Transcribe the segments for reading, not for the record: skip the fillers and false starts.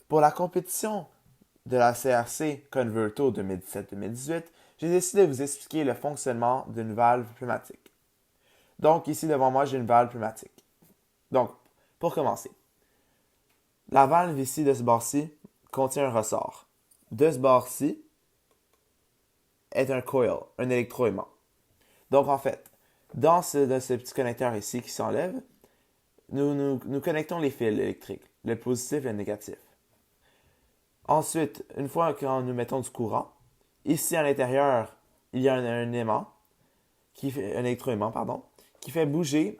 Pour la compétition de la CRC Converto 2017-2018, j'ai décidé de vous expliquer le fonctionnement d'une valve pneumatique. Donc ici devant moi, j'ai une valve pneumatique. Donc, pour commencer, la valve ici de ce bord-ci contient un ressort. De ce bord-ci est un coil, un électroaimant. Donc en fait, dans ce petit connecteur ici qui s'enlève, nous connectons les fils électriques, le positif et le négatif. Ensuite, une fois que nous mettons du courant, ici à l'intérieur, il y a un aimant, un électroaimant, pardon, qui fait bouger,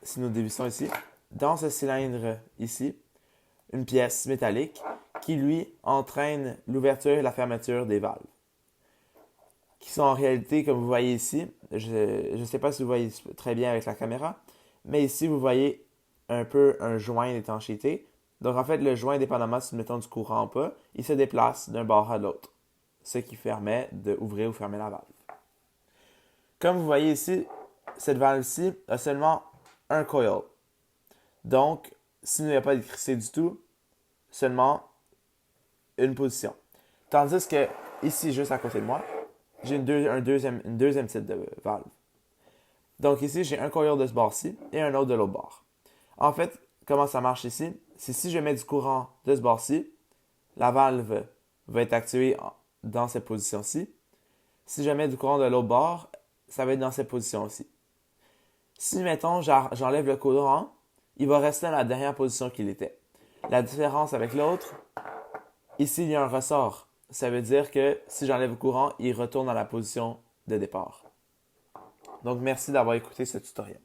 si nous dévissons ici, dans ce cylindre ici, une pièce métallique qui, lui, entraîne l'ouverture et la fermeture des valves. Qui sont en réalité, comme vous voyez ici, je ne sais pas si vous voyez très bien avec la caméra, mais ici, vous voyez un peu un joint d'étanchéité. Donc, en fait, le joint, dépendamment si nous mettons du courant ou pas, il se déplace d'un bord à l'autre, ce qui permet d'ouvrir ou fermer la valve. Comme vous voyez ici, cette valve-ci a seulement un coil. Donc, s'il n'y a pas d'électricité du tout, seulement une position. Tandis que, ici, juste à côté de moi, j'ai une deuxième type de valve. Donc ici, j'ai un coil de ce bord-ci et un autre de l'autre bord. En fait, comment ça marche ici? C'est si je mets du courant de ce bord-ci, la valve va être activée dans cette position-ci. Si je mets du courant de l'autre bord, ça va être dans cette position-ci. Si, mettons, j'enlève le courant, il va rester dans la dernière position qu'il était. La différence avec l'autre, ici, il y a un ressort. Ça veut dire que si j'enlève le courant, il retourne dans la position de départ. Donc, merci d'avoir écouté ce tutoriel.